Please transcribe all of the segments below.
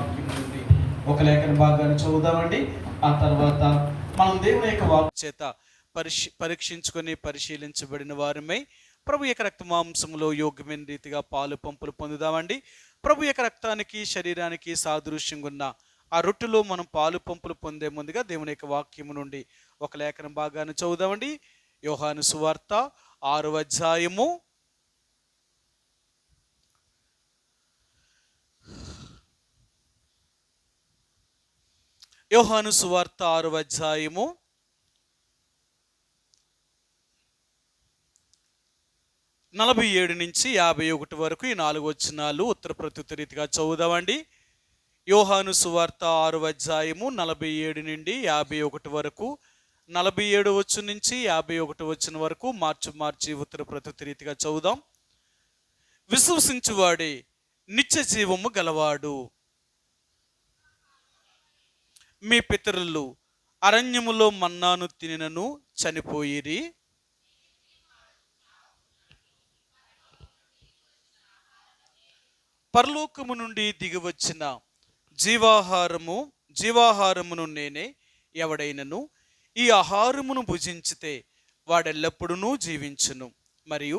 వాక్యం నుండి ఒక లేఖన భాగాన్ని చదువుదామండి. ఆ తర్వాత మనం దేవుని యొక్క వాక్కు చేత పరీక్షించుకొని పరిశీలించబడిన వారమై ప్రభు యొక్క రక్త మాంసంలో యోగ్యమైన రీతిగా పాలు పంపులు పొందుదామండి. ప్రభు యొక్క రక్తానికి శరీరానికి సాదృశ్యంగా ఉన్న ఆ రొట్టెలో మనం పాలు పంపులు పొందే ముందుగా దేవుని యొక్క వాక్యము నుండి ఒక లేఖన భాగాన్ని చదువుదామండి. యోహాను సువార్త 6వ అధ్యాయము 47 నుంచి 51 వరకు ఈ 4 వచనాలు ఉత్తర ప్రత్యుత్తర రీతిగా చదువుదామండి. యోహాను సువార్త 6వ అధ్యాయము 47 నుండి 51 వరకు, 47 వచనం నుంచి 51 వచనం వరకు మార్చి ఉత్తర ప్రత్యుత్తర రీతిగా చదువుదాం. విశ్వసించువాడే నిత్య జీవము గలవాడు. మీ పితరులు అరణ్యములో మన్నాను తినినను చనిపోయిరి. పరలోకము నుండి దిగివచ్చిన జీవాహారమును నేనే. ఎవడైనను ఈ ఆహారమును భుజించితే వాడెల్లప్పుడూ జీవించును. మరియు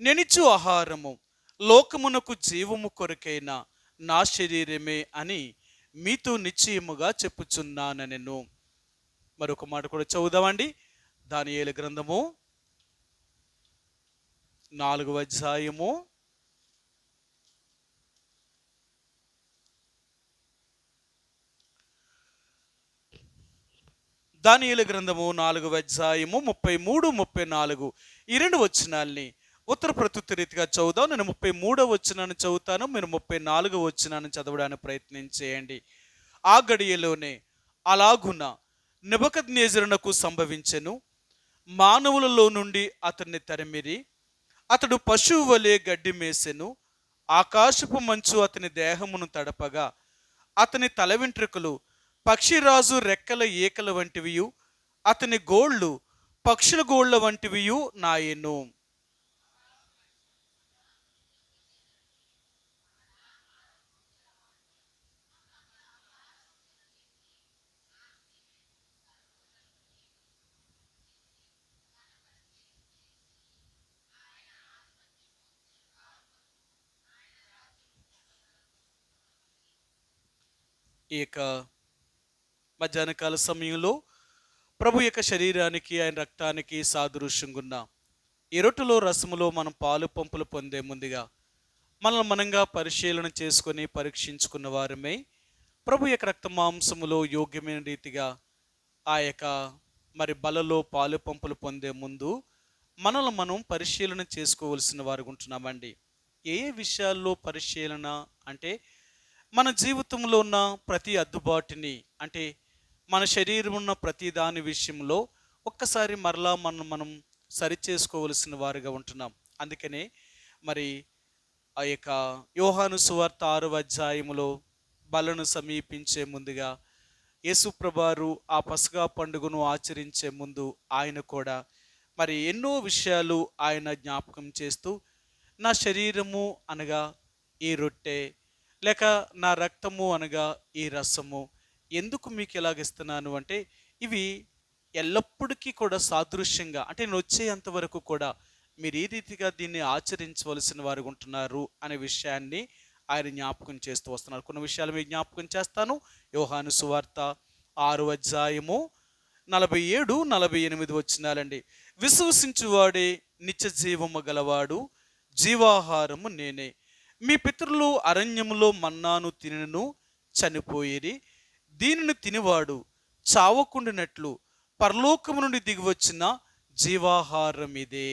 నేనిచ్చు ఆహారము లోకమునకు జీవము కొరకైన నా శరీరమే అని మీతో నిశ్చయముగా చెప్పుచున్నానెను. మరొక మాట కూడా చదువుదామండి. దానియేలు గ్రంథము 4వ అధ్యాయము 4వ అధ్యాయము 33, 34 ఈ 2 వచనాల్ని ఉత్తర ప్రత్యుత్తర రీతిగా చదువుదాం. నేను 33వ వచనాన్ని చదువుతాను, మీరు 34వ వచనాన్ని చదవడానికి ప్రయత్నం చేయండి. ఆ గడియలోనే అలాగున నెబుకద్నెజరునకు సంభవించెను. మానవులలో నుండి అతన్ని తరిమిరి. అతడు పశువు వలె గడ్డి మేసెను. ఆకాశపు మంచు అతని దేహమును తడపగా అతని తల వెంట్రుకలు పక్షిరాజు రెక్కల ఈకల వంటివియు, అతని గోళ్ళు పక్షుల గోళ్ళ వంటివియు నాయెను. ఈ యొక్క మధ్యాహ్న కాల సమయంలో ప్రభు యొక్క శరీరానికి ఆయన రక్తానికి సాదృశ్యంగా ఉన్న ఈ రొట్టెలో రసములో మనం పాలు పంపులు పొందే ముందుగా మనల్ని మనంగా పరిశీలన చేసుకొని పరీక్షించుకున్న వారమై ప్రభు యొక్క రక్త మాంసములో యోగ్యమైన రీతిగా ఆ యొక్క బలలో పాలు పంపులు పొందే ముందు మనల్ని మనం పరిశీలన చేసుకోవలసిన వారు ఉంటున్నామండి. ఏ విషయాల్లో పరిశీలన అంటే మన జీవితంలో ఉన్న ప్రతి అద్దుబాటుని, అంటే మన శరీరం ఉన్న ప్రతి దాని విషయంలో ఒక్కసారి మరలా మనం సరి చేసుకోవలసిన వారుగా ఉంటున్నాం. అందుకనే ఆ యొక్క యోహాను సువార్త 6వ అధ్యాయములో బలను సమీపించే ముందుగా యేసుప్రభువారు ఆ పస్కా పండుగను ఆచరించే ముందు ఆయన కూడా ఎన్నో విషయాలు ఆయన జ్ఞాపకం చేస్తూ, నా శరీరము అనగా ఈ రొట్టె, లేక నా రక్తము అనగా ఈ రసము ఎందుకు మీకు ఎలాగిస్తున్నాను అంటే ఇవి ఎల్లప్పటికీ కూడా సాదృశ్యంగా, అంటే నేను వచ్చేంత వరకు కూడా మీరు ఈ రీతిగా దీన్ని ఆచరించవలసిన వారు ఉంటున్నారు అనే విషయాన్ని ఆయన జ్ఞాపకం చేస్తూ వస్తున్నారు. కొన్ని విషయాలు మీకు జ్ఞాపకం చేస్తాను. యోహాను సువార్త 6వ అధ్యాయము 47, 48 వచనాలండి. విశ్వసించువాడే నిత్య జీవము గలవాడు, జీవాహారము నేనే. మీ పితరులు అరణ్యములో మన్నాను తినను చనిపోయిరి. దీనిని తినివాడు చావకుండినట్లు పరలోకము నుండి దిగివచ్చిన జీవాహారం ఇదే.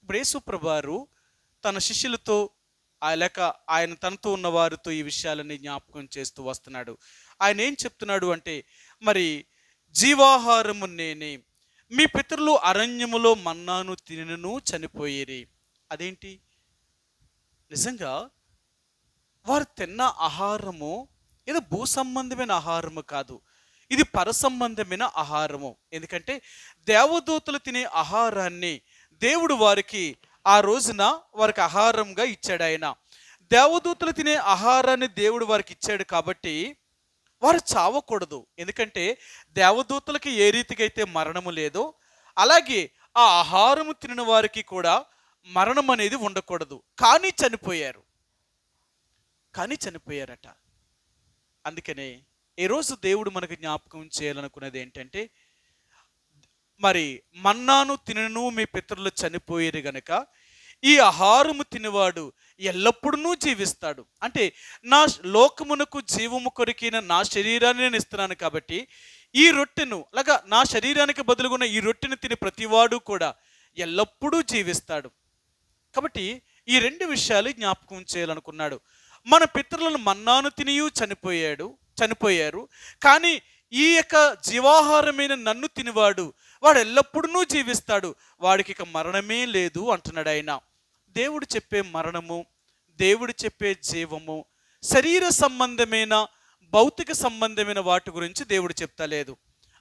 ఇప్పుడు యేసుప్రభువారు తన శిష్యులతో లేక ఆయన తనతో ఉన్న వారితో ఈ విషయాలని జ్ఞాపకం చేస్తూ వస్తున్నాడు. ఆయన ఏం చెప్తున్నాడు అంటే జీవాహారము నేనే. మీ పితరులు అరణ్యములో మన్నాను తినను చనిపోయిరి. అదేంటి? నిజంగా వారు తిన్న ఆహారము ఏదో భూ సంబంధమైన ఆహారము కాదు, ఇది పరసంబంధమైన ఆహారము. ఎందుకంటే దేవదూతలు తినే ఆహారాన్ని దేవుడు వారికి ఆ రోజున వారికి ఆహారంగా ఇచ్చాడు. ఆయన దేవదూతలు తినే ఆహారాన్ని దేవుడు వారికి ఇచ్చాడు కాబట్టి వారు చావకూడదు. ఎందుకంటే దేవదూతలకి ఏ రీతిగా అయితే మరణము లేదో అలాగే ఆ ఆహారము తినిన వారికి కూడా మరణం అనేది ఉండకూడదు. కానీ చనిపోయారట. అందుకనే ఈరోజు దేవుడు మనకు జ్ఞాపకం చేయాలనుకున్నది ఏంటంటే, మరి మన్నాను తినను మీ పితరులు చనిపోయేరు గనక ఈ ఆహారము తినేవాడు ఎల్లప్పుడూ జీవిస్తాడు. అంటే నా లోకమునకు జీవము కొరికిన నా శరీరాన్ని నేను ఇస్తున్నాను కాబట్టి ఈ రొట్టెను అలాగా నా శరీరానికి బదులుగున్న ఈ రొట్టెను తిని ప్రతివాడు కూడా ఎల్లప్పుడూ జీవిస్తాడు. కాబట్టి ఈ రెండు విషయాలు జ్ఞాపకం చేయాలనుకున్నాడు. మన పితరులను మన్నాను తినియు చనిపోయారు, కానీ ఈ యొక్క జీవాహారమైన నన్ను తినివాడు వాడు ఎల్లప్పుడూ జీవిస్తాడు, వాడికి ఇక మరణమే లేదు అంటున్నాడు ఆయన. దేవుడు చెప్పే మరణము, దేవుడు చెప్పే జీవము శరీర సంబంధమైన భౌతిక సంబంధమైన వాటి గురించి దేవుడు చెప్తలేదు.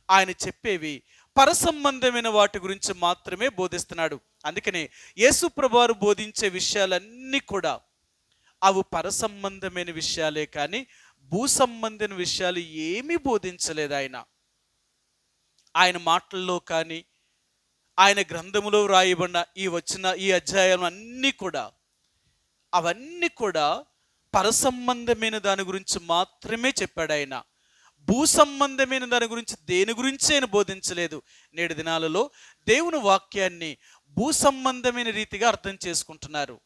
ఆయన చెప్పేవి పరసంబంధమైన వాటి గురించి మాత్రమే బోధిస్తున్నాడు. అందుకనే యేసు ప్రభువారు బోధించే విషయాలన్నీ కూడా అవి పరసంబంధమైన విషయాలే కానీ భూ సంబంధమైన విషయాలు ఏమీ బోధించలేదు. ఆయన మాటల్లో కానీ ఆయన గ్రంథములో వ్రాయబడిన ఈ అధ్యాయం అవన్నీ కూడా పరసంబంధమైన దాని గురించి మాత్రమే చెప్పాడు ఆయన. భూ సంబంధమైన దాని గురించి దేని గురించి ఆయన బోధించలేదు. నేటి దినాలలో దేవుని వాక్యాన్ని భూ సంబంధమైన రీతిగా అర్థం చేసుకుంటున్నారు.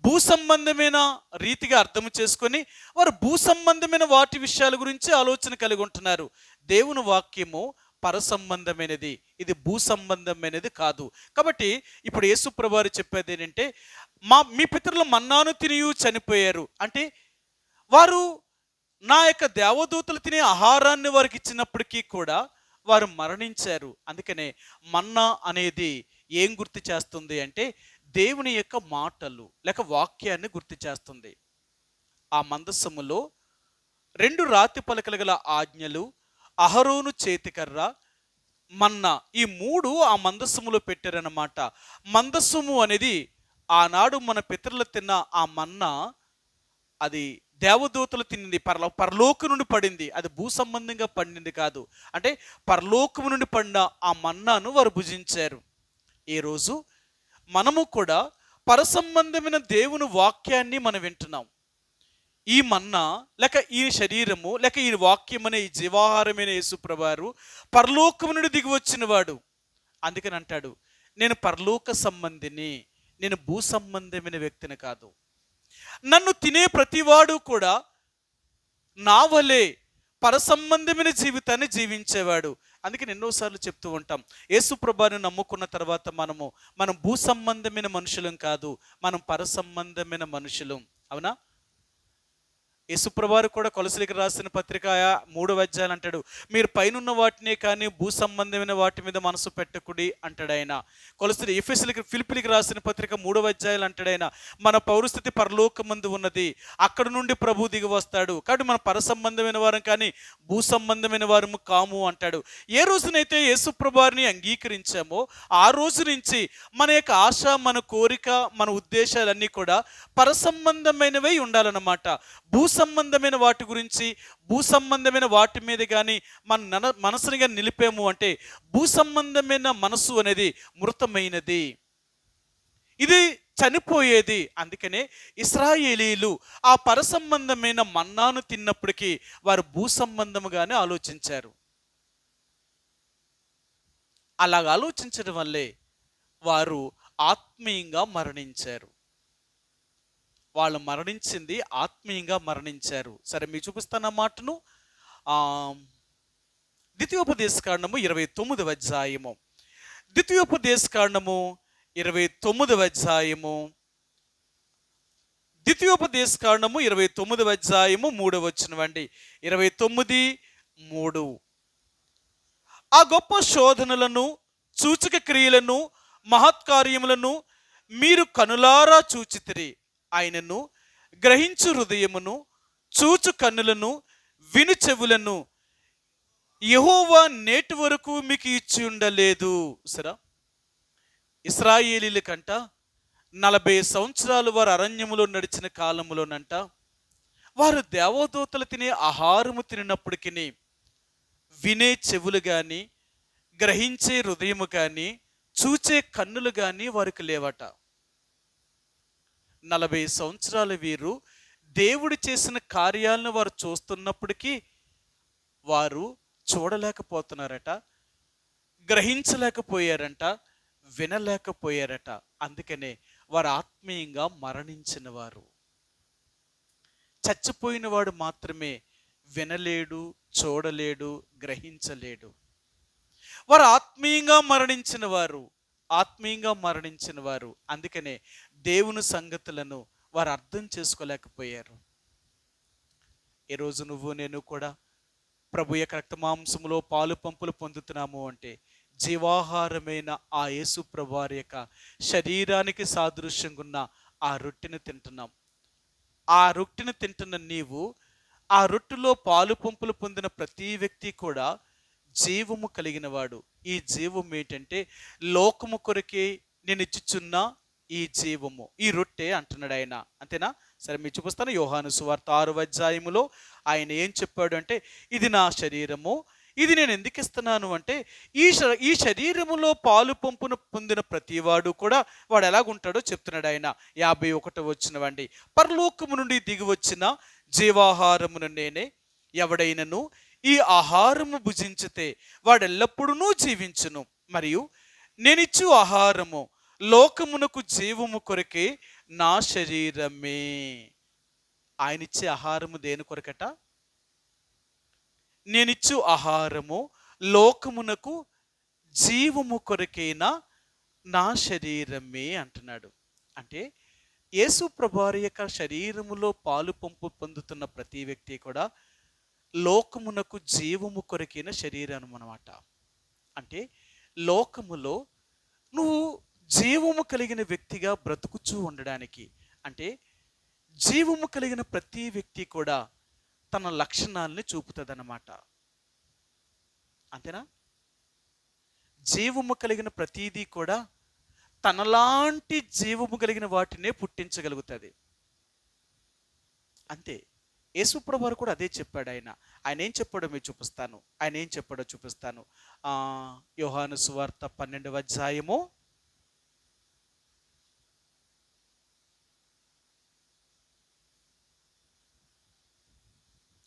భూ సంబంధమైన రీతిగా అర్థం చేసుకొని వారు భూ సంబంధమైన వాటి విషయాల గురించి ఆలోచన కలిగి ఉంటున్నారు. దేవుని వాక్యము పరసంబంధమైనది, ఇది భూ సంబంధమైనది కాదు. కాబట్టి ఇప్పుడు యేసు ప్రభువారు చెప్పేది ఏంటంటే, మీ పితరులు మన్నాను తినియు చనిపోయారు అంటే వారు నా యొక్క దేవదూతలు తినే ఆహారాన్ని వారికి ఇచ్చినప్పటికీ కూడా వారు మరణించారు. అందుకనే మన్నా అనేది ఏం గుర్తు చేస్తుంది అంటే దేవుని యొక్క మాటలు లేక వాక్యాన్ని గుర్తు చేస్తుంది. ఆ మందసములో 2 రాతి పలకలు గల ఆజ్ఞలు, అహరోను చేతికర్ర, మన్నా, ఈ 3 ఆ మందసములో పెట్టారన్నమాట. మందసము అనేది ఆనాడు మన పితరులు తిన్న ఆ మన్నా, అది దేవదూతలు తినింది, పరలోకం నుండి పడింది. అది భూ సంబంధంగా పండింది కాదు. అంటే పరలోకము నుండి పడిన ఆ మన్నాను వారు భుజించారు. ఈరోజు మనము కూడా పరసంబంధమైన దేవుని వాక్యాన్ని మనం వింటున్నాం. ఈ మన్నా లేక ఈ శరీరము లేక ఈ వాక్యం అనే ఈ జీవాహారమైన యేసు ప్రభువారు పరలోకము నుండి దిగి వచ్చిన వాడు. అందుకని అంటాడు, నేను పరలోక సంబంధిని, నేను భూ సంబంధమైన వ్యక్తిని కాదు. నన్ను తినే ప్రతివాడు కూడా నా వలే పరసంబంధమైన జీవితాన్ని జీవించేవాడు. అందుకని ఎన్నోసార్లు చెప్తూ ఉంటాం, యేసు ప్రభువుని నమ్ముకున్న తర్వాత మనం భూ సంబంధమైన మనుషులం కాదు, మనం పరసంబంధమైన మనుషులం. అవునా? యేసుప్రభువారు కూడా కొలసీలకు రాసిన పత్రిక 3వ అధ్యాయం అంటాడు, మీరు పైనున్న వాటినే కానీ భూ సంబంధమైన వాటి మీద మనసు పెట్టకుడి అంటాడు ఆయన. కొలసీ ఫిలిప్పీలకు రాసిన పత్రిక 3వ అధ్యాయం అంటాడు ఆయన, మన పౌరస్థితి పరలోకమందు ఉన్నది, అక్కడ నుండి ప్రభు దిగి వస్తాడు, కాబట్టి మన పర సంబంధమైన వారం కానీ భూ సంబంధమైన వారము కాము అంటాడు. ఏ రోజునైతే యేసుప్రభువారిని అంగీకరించామో ఆ రోజు నుంచి మన యొక్క ఆశ, మన కోరిక, మన ఉద్దేశాలన్నీ కూడా పరసంబంధమైనవై ఉండాలన్నమాట. భూ సంబంధమైన వాటి గురించి, భూ సంబంధమైన వాటి మీద కానీ మన మనసుని కానీ నిలిపాము అంటే భూ సంబంధమైన మనసు అనేది మృతమైనది, ఇది చనిపోయేది. అందుకనే ఇశ్రాయేలీలు ఆ పరసంబంధమైన మన్నాను తిన్నప్పటికీ వారు భూ సంబంధముగానే ఆలోచించారు. అలాగ ఆలోచించడం వల్లే వారు ఆత్మీయంగా మరణించారు. వాళ్ళు మరణించింది ఆత్మీయంగా మరణించారు. సరే, మీకు చూపిస్తాను ఆ మాటను. ద్వితీయోపదేశకాండము 29వ అధ్యాయము, ద్వితీయోపదేశకాండము 29వ అధ్యాయము, ద్వితీయోపదేశకాండము 29వ అధ్యాయము 3వ వచనం అండి. 29:3. ఆ గొప్ప శోధనలను, సూచక క్రియలను, మహత్కార్యములను మీరు కనులారా చూచితిరి. ఆయనను గ్రహించు హృదయమును, చూచు కన్నులను, విను చెవులను యెహోవా నేటి వరకు మీకు ఇచ్చి ఉండలేదు. సరే, ఇశ్రాయేలీల కంట 40 సంవత్సరాలు వారు అరణ్యములో నడిచిన కాలములోనంట వారు దేవదూతలు తినే ఆహారము తినప్పటికీ వినే చెవులు కానీ, గ్రహించే హృదయము కానీ, చూచే కన్నులు కానీ వారికి లేవట. 40 సంవత్సరాలు వీరు దేవుడు చేసిన కార్యాలను వారు చూస్తున్నప్పటికీ వారు చూడలేకపోతున్నారట, గ్రహించలేకపోయారంట, వినలేకపోయారట. అందుకనే వారు ఆత్మీయంగా మరణించిన వారు. చచ్చిపోయిన వాడు మాత్రమే వినలేడు, చూడలేడు, గ్రహించలేడు. వారు ఆత్మీయంగా మరణించిన వారు. అందుకనే దేవుని సంగతులను వారు అర్థం చేసుకోలేకపోయారు. ఈరోజు నువ్వు నేను కూడా ప్రభు యొక్క రక్తమాంసములో పాలు పంపులు పొందుతున్నాము అంటే జీవాహారమైన ఆ యేసు ప్రభు వారి యొక్క శరీరానికి సాదృశ్యంగా ఉన్న ఆ రొట్టెను తింటున్నాం. ఆ రొట్టెను తింటున్న నీవు, ఆ రొట్టెలో పాలు పంపులు పొందిన ప్రతి వ్యక్తి కూడా జీవము కలిగిన వాడు. ఈ జీవం ఏంటంటే లోకము కొరకే నేను ఇచ్చుచున్న ఈ జీవము, ఈ రొట్టె అంటున్నాడు ఆయన. అంతేనా? సరే, మీరు చూపిస్తాను. యోహాను సువార్త 6వ అధ్యాయములో ఆయన ఏం చెప్పాడు అంటే, ఇది నా శరీరము, ఇది నేను ఎందుకు ఇస్తున్నాను అంటే ఈ శరీరములో పాలు పంపును పొందిన ప్రతివాడు కూడా వాడు ఎలాగుంటాడో చెప్తున్నాడు ఆయన. 51వ వచనమండి. పరలోకము నుండి దిగి వచ్చిన జీవాహారమును నేనే, ఎవడైనను ఈ ఆహారము భుజించితే వాడెల్లప్పుడూ జీవించును. మరియు నేనిచ్చు ఆహారము లోకమునకు జీవము కొరకే నా శరీరమే. ఆయనిచ్చే ఆహారము దేని కొరకట? నేనిచ్చు ఆహారము లోకమునకు జీవము కొరకైనా నా శరీరమే అంటున్నాడు. అంటే యేసు ప్రభువారి యొక్క శరీరములో పాలు పంపు పొందుతున్న ప్రతి వ్యక్తి కూడా లోకమునకు జీవము కొరకైన శరీరం అన్నమాట. అంటే లోకములో నువ్వు జీవము కలిగిన వ్యక్తిగా బ్రతుకుచూ ఉండడానికి, అంటే జీవము కలిగిన ప్రతి వ్యక్తి కూడా తన లక్షణాలని చూపుతుంది అన్నమాట. అంతేనా? జీవము కలిగిన ప్రతిదీ కూడా తనలాంటి జీవము కలిగిన వాటినే పుట్టించగలుగుతుంది. అంతే. యేసుప్రభు వారు కూడా అదే చెప్పాడు. ఆయన ఏం చెప్పాడో మీరు చూపిస్తాను. ఆయన ఏం చెప్పాడో చూపిస్తాను. యోహాను సువార్త 12వ అధ్యాయము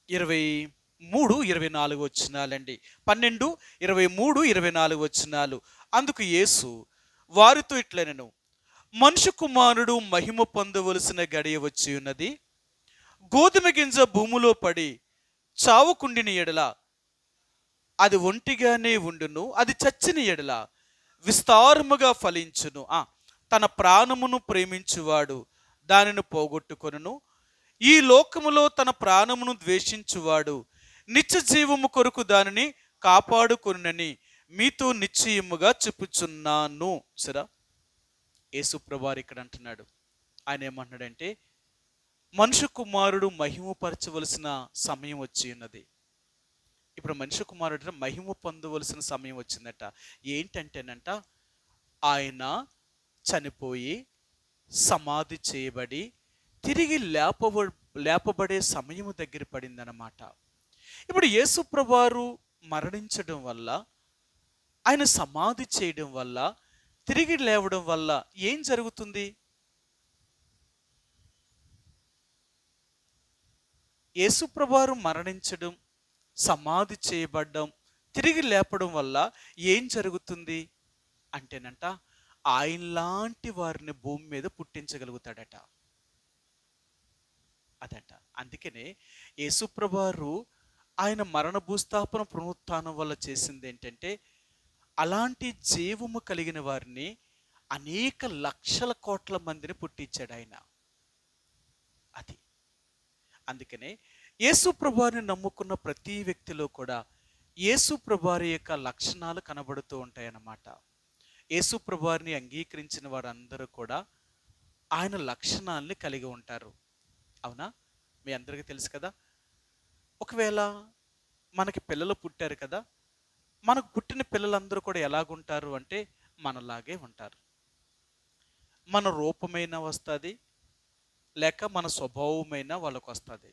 23-24 వచనాలండి. 12, 23, 24 వచనాలు. అందుకు యేసు వారితో ఇట్లనెను, మనుష్య కుమారుడు మహిమ పొందవలసిన గడియ వచ్చి ఉన్నది. గోధుమ గింజ భూమిలో పడి చావుకుండిన ఎడల అది ఒంటిగానే ఉండును, అది చచ్చిన ఎడల విస్తారముగా ఫలించును. తన ప్రాణమును ప్రేమించువాడు దానిని పోగొట్టుకొనును. ఈ లోకములో తన ప్రాణమును ద్వేషించువాడు నిత్య జీవము కొరకు దానిని కాపాడుకొనునని మీతో నిశ్చయముగా చెప్పుచున్నాను. సరా, యేసు ప్రభువారు ఇక్కడ అంటున్నాడు. ఆయన ఏమంటున్నాడంటే, మనుష్య కుమారుడు మహిమపరచవలసిన సమయం వచ్చి ఉన్నది. ఇప్పుడు మనుష్య కుమారుడు మహిమ పొందవలసిన సమయం వచ్చిందట. ఏంటంటేనంట, ఆయన చనిపోయి సమాధి చేయబడి తిరిగి లేపబడే సమయము దగ్గర పడిందన్నమాట. ఇప్పుడు యేసు ప్రభువారు మరణించడం వల్ల, ఆయన సమాధి చేయడం వల్ల, తిరిగి లేవడం వల్ల ఏం జరుగుతుంది? యేసు ప్రభువారు మరణించడం, సమాధి చేయబడ్డం, తిరిగి లేపడం వల్ల ఏం జరుగుతుంది అంటేనంట, ఆయనలాంటి వారిని భూమి మీద పుట్టించగలుగుతాడట. అదట. అందుకనే యేసు ప్రభువారు ఆయన మరణ భూస్థాపన పునరుత్థానం వల్ల చేసింది ఏంటంటే, అలాంటి జీవము కలిగిన వారిని అనేక లక్షల కోట్ల మందిని పుట్టించాడు ఆయన. అది అందుకనే యేసు ప్రభువారిని నమ్ముకున్న ప్రతి వ్యక్తిలో కూడా యేసు ప్రభువారి యొక్క లక్షణాలు కనబడుతూ ఉంటాయన్నమాట. యేసు ప్రభువారిని అంగీకరించిన వారందరూ కూడా ఆయన లక్షణాలని కలిగి ఉంటారు. అవునా? మీ అందరికీ తెలుసు కదా. ఒకవేళ మనకి పిల్లలు పుట్టారు కదా, మనకు పుట్టిన పిల్లలందరూ కూడా ఎలాగుంటారు అంటే మనలాగే ఉంటారు. మన రూపమైన వస్తుంది, లేక మన స్వభావమైన వాళ్ళకు వస్తుంది.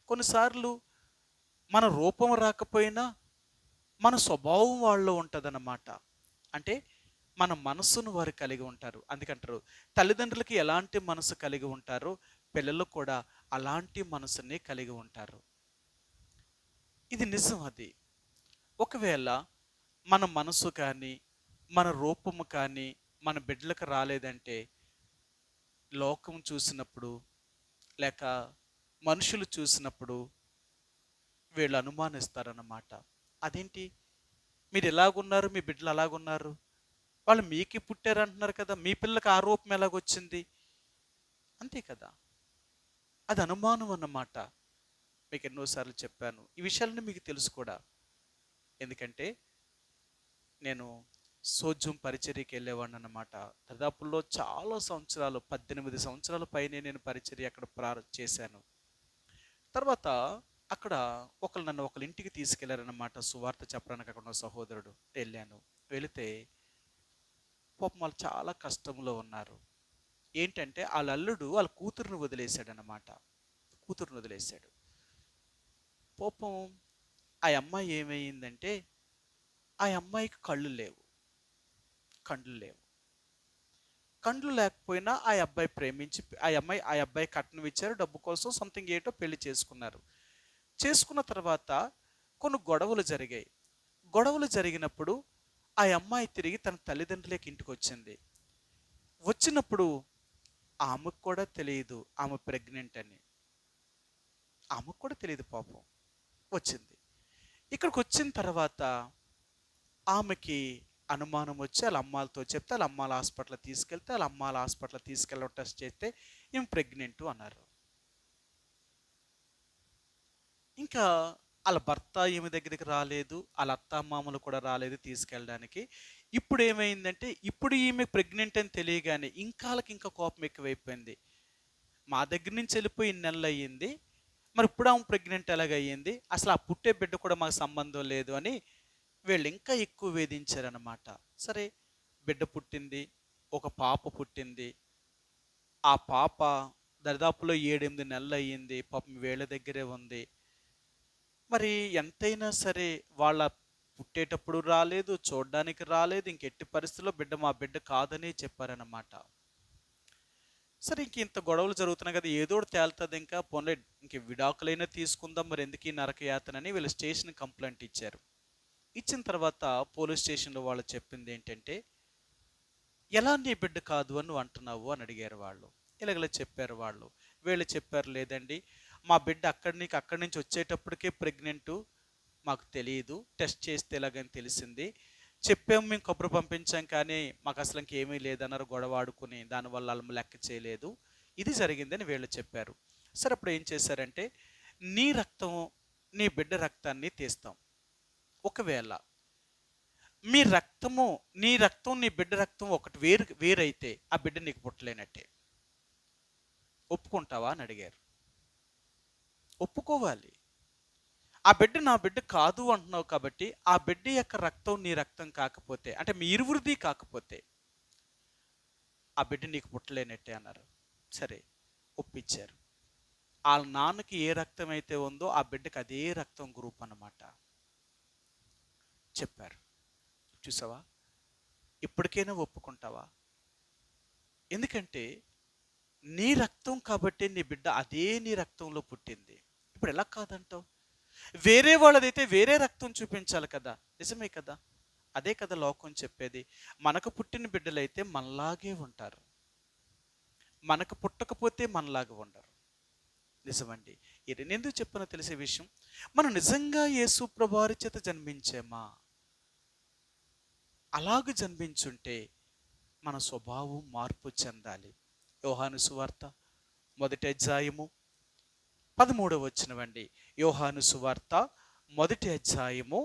కొన్నిసార్లు మన రూపం రాకపోయినా మన స్వభావం వాళ్ళలో ఉంటుందన్నమాట. అంటే మన మనస్సును వారు కలిగి ఉంటారు. అందుకంటారు తల్లిదండ్రులకి ఎలాంటి మనసు కలిగి ఉంటారో పిల్లలు కూడా అలాంటి మనసుని కలిగి ఉంటారు. ఇది నిజం. అది ఒకవేళ మన మనసు కానీ మన రూపము కానీ మన బిడ్డలకు రాలేదంటే లోకం చూసినప్పుడు లేక మనుషులు చూసినప్పుడు వీళ్ళు అనుమానిస్తారన్నమాట. అదేంటి మీరు ఎలాగున్నారు, మీ బిడ్డలు అలాగున్నారు, వాళ్ళు మీకే పుట్టారు అంటున్నారు కదా, మీ పిల్లలకు ఆ రూపం ఎలాగొచ్చింది, అంతే కదా. అది అనుమానం అన్నమాట. మీకు ఎన్నోసార్లు చెప్పాను ఈ విషయాలని, మీకు తెలుసు కూడా. ఎందుకంటే నేను సోజ్యం పరిచర్యకి వెళ్ళేవాడిని అన్నమాట. దాదాపులో చాలా సంవత్సరాలు, 18 సంవత్సరాల పైనే నేను పరిచర్య అక్కడ చేశాను. తర్వాత అక్కడ నన్ను ఒకళ్ళ ఇంటికి తీసుకెళ్లారన్నమాట, సువార్త చెప్పడానికి. అక్కడ ఉన్న సహోదరుడు వెళ్ళాను. వెళితే పాపం వాళ్ళు చాలా కష్టంలో ఉన్నారు. ఏంటంటే వాళ్ళ అల్లుడు వాళ్ళ కూతురుని వదిలేశాడనమాట. కూతురుని వదిలేశాడు. పాపం ఆ అమ్మాయి ఏమైందంటే ఆ అమ్మాయికి కళ్ళు లేవు. కండ్లు లేకపోయినా ఆ అబ్బాయి ప్రేమించి ఆ అబ్బాయి కట్నం ఇచ్చారు, డబ్బు కోసం సంథింగ్ ఏటో పెళ్లి చేసుకున్నారు. చేసుకున్న తర్వాత కొన్ని గొడవలు జరిగాయి. గొడవలు జరిగినప్పుడు ఆ అమ్మాయి తిరిగి తన తల్లిదండ్రులకి ఇంటికి వచ్చింది. వచ్చినప్పుడు ఆమెకు కూడా తెలియదు ఆమె ప్రెగ్నెంట్ అని. ఆమెకు కూడా తెలియదు పాపం. వచ్చింది. ఇక్కడికి వచ్చిన తర్వాత ఆమెకి అనుమానం వచ్చి వాళ్ళ అమ్మాలతో చెప్తే వాళ్ళ అమ్మాల హాస్పిటల్ తీసుకెళ్తే వాళ్ళ అమ్మాల హాస్పిటల్ తీసుకెళ్ళి టెస్ట్ చేస్తే ఈమె ప్రెగ్నెంట్ అన్నారు. ఇంకా వాళ్ళ భర్త ఈమె దగ్గరికి రాలేదు, వాళ్ళ అత్తమామలు కూడా రాలేదు తీసుకెళ్ళడానికి. ఇప్పుడు ఏమైందంటే ఇప్పుడు ఈమె ప్రెగ్నెంట్ అని తెలియగానే ఇంకా కోపం ఎక్కువైపోయింది. మా దగ్గర నుంచి వెళ్ళిపోయి 2 నెలలు అయ్యింది, మరి ఇప్పుడు ఆమె ప్రెగ్నెంట్ ఎలాగయ్యింది, అసలు ఆ పుట్టే బిడ్డ కూడా మాకు సంబంధం లేదు అని వీళ్ళు ఇంకా ఎక్కువ వేధించారనమాట. సరే, బిడ్డ పుట్టింది, ఒక పాప పుట్టింది. ఆ పాప దరిదాపులో 7-8 నెలలు అయ్యింది, పాపం వీళ్ళ దగ్గరే ఉంది. మరి ఎంతైనా సరే వాళ్ళ పుట్టేటప్పుడు రాలేదు, చూడడానికి రాలేదు, ఇంకెట్టి పరిస్థితుల్లో మా బిడ్డ కాదని చెప్పారన్నమాట. సరే, ఇంత గొడవలు జరుగుతున్నాయి కదా, ఏదో ఒకటి తేలుతుంది, ఇంకా పోన్లే ఇంక విడాకులైనా తీసుకుందాం, మరి ఎందుకు ఈ నరకయాతనని వీళ్ళు స్టేషన్ కంప్లైంట్ ఇచ్చారు. ఇచ్చిన తర్వాత పోలీస్ స్టేషన్లో వాళ్ళు చెప్పింది ఏంటంటే, ఎలా నీ బిడ్డ కాదు అని నువ్వు అంటున్నావు అని అడిగారు వాళ్ళు. ఇలాగలా చెప్పారు వాళ్ళు. వీళ్ళు చెప్పారు, లేదండి మా బిడ్డ అక్కడి నుంచి వచ్చేటప్పటికే ప్రెగ్నెంటు, మాకు తెలియదు, టెస్ట్ చేస్తే ఎలాగని తెలిసింది, చెప్పాము, మేము కబురు పంపించాం, కానీ మాకు అసలు ఇంకేమీ లేదన్నారు. గొడవ ఆడుకుని దానివల్ల వాళ్ళ లెక్క చేయలేదు, ఇది జరిగిందని వీళ్ళు చెప్పారు. సరే, అప్పుడు ఏం చేశారంటే, నీ రక్తం నీ బిడ్డ రక్తాన్ని తీస్తాం, ఒకవేళ నీ రక్తం నీ బిడ్డ రక్తం ఒకటి వేరైతే ఆ బిడ్డ నీకు పుట్టలేనట్టే, ఒప్పుకుంటావా అని అడిగారు. ఒప్పుకోవాలి. ఆ బిడ్డ నా బిడ్డ కాదు అంటున్నావు కాబట్టి ఆ బిడ్డ యొక్క రక్తం నీ రక్తం కాకపోతే, అంటే మీ ఇరువురిది కాకపోతే ఆ బిడ్డ నీకు పుట్టలేనట్టే అన్నారు. సరే, ఒప్పించారు. వాళ్ళ నాన్నకి ఏ రక్తం అయితే ఉందో ఆ బిడ్డకి అదే రక్తం గ్రూప్ అన్నమాట. చెప్పారు. చూసావా, ఇప్పటికైనా ఒప్పుకుంటావా? ఎందుకంటే నీ రక్తం కాబట్టి నీ బిడ్డ అదే నీ రక్తంలో పుట్టింది. ఇప్పుడు ఎలా కాదంటావు? వేరే వాళ్ళదైతే వేరే రక్తం చూపించాలి కదా, నిజమే కదా. అదే కదా లోకం చెప్పేది. మనకు పుట్టిన బిడ్డలైతే మనలాగే ఉంటారు, మనకు పుట్టకపోతే మనలాగా ఉండరు. నిజమండి. ఇది ఎందుకు చెప్పనో తెలిసే విషయం, మనం నిజంగా యేసు ప్రభువారి చేత జన్మించామా, అలాగ జన్మించుంటే మన స్వభావం మార్పు చెందాలి. యోహాను సువార్త 1వ అధ్యాయము 13వ వచనం. యోహాను సువార్త 1వ అధ్యాయము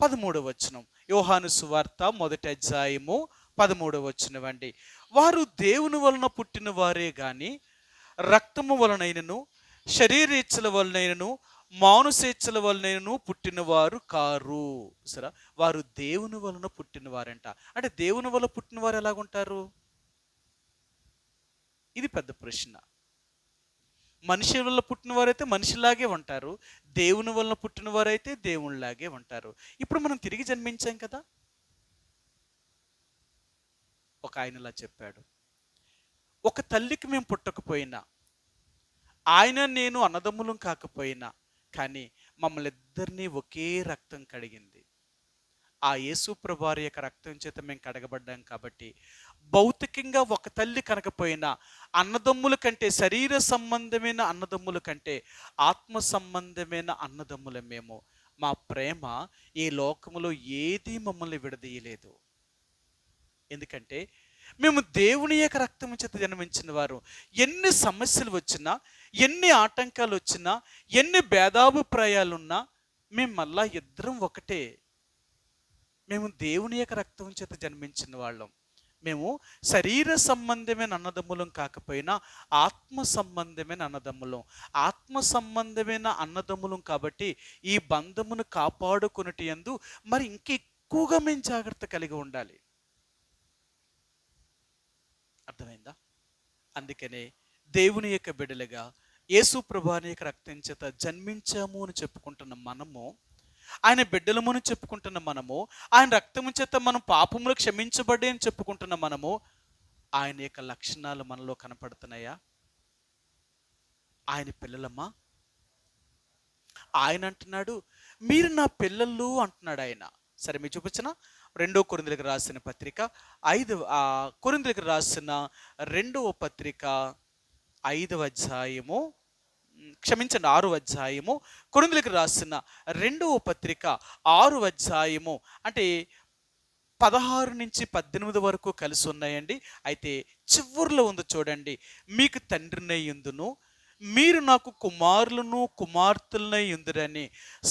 13వ వచనం. యోహాను సువార్త 1వ అధ్యాయము 13వ వచనం. వారు దేవుని వలన పుట్టిన వారే గాని రక్తము వలనైనను శరీరేచ్ఛల వలనైనను మానుసేచ్ఛల వలనైనను పుట్టినవారు కారు. సరే, వారు దేవుని వలన పుట్టినవారంట. అంటే దేవుని వల్ల పుట్టినవారు ఎలాగుంటారు? ఇది పెద్ద ప్రశ్న. మనిషి వల్ల పుట్టిన వారైతే మనిషిలాగే ఉంటారు, దేవుని వల్ల పుట్టిన వారైతే దేవునిలాగే ఉంటారు. ఇప్పుడు మనం తిరిగి జన్మించాం కదా. ఒక ఆయన ఇలా చెప్పాడు, ఒక తల్లికి మేము పుట్టకపోయినా, ఆయన నేను అన్నదమ్ములం కాకపోయినా, కానీ మమ్మల్ని ఇద్దరినీ ఒకే రక్తం కడిగింది. ఆ యేసు ప్రభువారి యొక్క రక్తం చేత మేము కడగబడ్డాం కాబట్టి, భౌతికంగా ఒక తల్లి కనకపోయినా అన్నదమ్ముల కంటే, శరీర సంబంధమైన అన్నదమ్ముల కంటే ఆత్మ సంబంధమైన అన్నదమ్ముల మేము. మా ప్రేమ ఈ లోకములో ఏదీ మమ్మల్ని విడదీయలేదు. ఎందుకంటే మేము దేవుని యొక్క రక్తం చేత జన్మించిన వారు. ఎన్ని సమస్యలు వచ్చినా, ఎన్ని ఆటంకాలు వచ్చినా, ఎన్ని భేదాభిప్రాయాలున్నా మేము మళ్ళా ఇద్దరం ఒకటే. మేము దేవుని యొక్క రక్తం చేత జన్మించిన వాళ్ళం. మేము శరీర సంబంధమైన అన్నదమ్ములం కాకపోయినా ఆత్మ సంబంధమైన అన్నదమ్ములం. ఆత్మ సంబంధమైన అన్నదమ్ములం కాబట్టి ఈ బంధమును కాపాడుకొనుట యందు మరి ఇంకెక్కువగా మేము జాగ్రత్త కలిగి ఉండాలి. అర్థమైందా? అందుకనే దేవుని యొక్క బిడ్డలుగా యేసు ప్రభువాని యొక్క రక్తం చేత జన్మించాము అని చెప్పుకుంటున్న మనము, ఆయన బిడ్డలమును చెప్పుకుంటున్న మనము, ఆయన రక్తము చేత మనం పాపములు క్షమించబడి అని చెప్పుకుంటున్న మనము, ఆయన యొక్క లక్షణాలు మనలో కనపడుతున్నాయా? ఆయన పిల్లలమ్మా? ఆయన అంటున్నాడు, మీరు నా పిల్లలు అంటున్నాడు ఆయన. సరే, మీరు చూపించిన 2 కొరింథీయులకు రాసిన పత్రిక 5 కొరింథీయులకు రాసిన 2వ పత్రిక 5వ అధ్యాయము, క్షమించండి 6వ అధ్యాయము, కొరింథీయులకు రాసిన 2వ పత్రిక 6వ అధ్యాయము అంటే 16 నుంచి 18 వరకు కలిసి ఉన్నాయండి. అయితే చివరిలో ఉంది చూడండి, మీకు తండ్రినై యుందును, మీరు నాకు కుమారులను కుమార్తెలనై యుందురని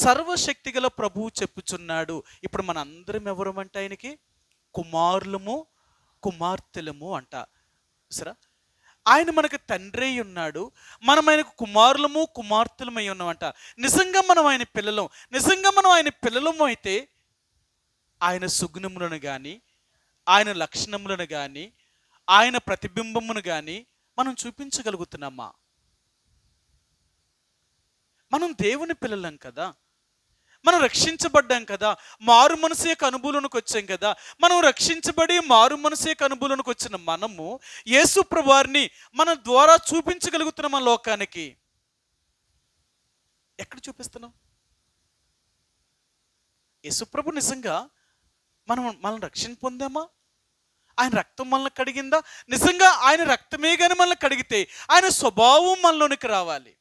సర్వశక్తి గల ప్రభువు చెప్పుచున్నాడు. ఇప్పుడు మన అందరం ఎవరమంటే ఆయనకి కుమారులము కుమార్తెలము అంట. సరే, ఆయన మనకు తండ్రి అయి ఉన్నాడు, మనం ఆయనకు కుమారులము కుమార్తెలమై ఉన్నామంట. నిజంగా మనం ఆయన పిల్లలం. నిజంగా మనం ఆయన పిల్లలము అయితే ఆయన సుగుణములను కానీ, ఆయన లక్షణములను కానీ, ఆయన ప్రతిబింబమును కానీ మనం చూపించగలుగుతున్నామా? మనం దేవుని పిల్లలం కదా, మనం రక్షించబడ్డాం కదా, మారు మనసు యొక్క అనుభూలోనికి వచ్చాం కదా. మనం రక్షించబడి మారు మనసు యొక్క అనుభూలోనికి వచ్చిన మనము యేసు ప్రభువారిని మన ద్వారా చూపించగలుగుతున్నాం మన లోకానికి. ఎక్కడ చూపిస్తున్నాం? యేసు ప్రభు నిజంగా మనల్ని రక్షణ పొందామా? ఆయన రక్తం మనల్ని కడిగిందా? నిజంగా ఆయన రక్తమే కానీ మనల్ని కడిగితే ఆయన స్వభావం మనలోనికి రావాలి.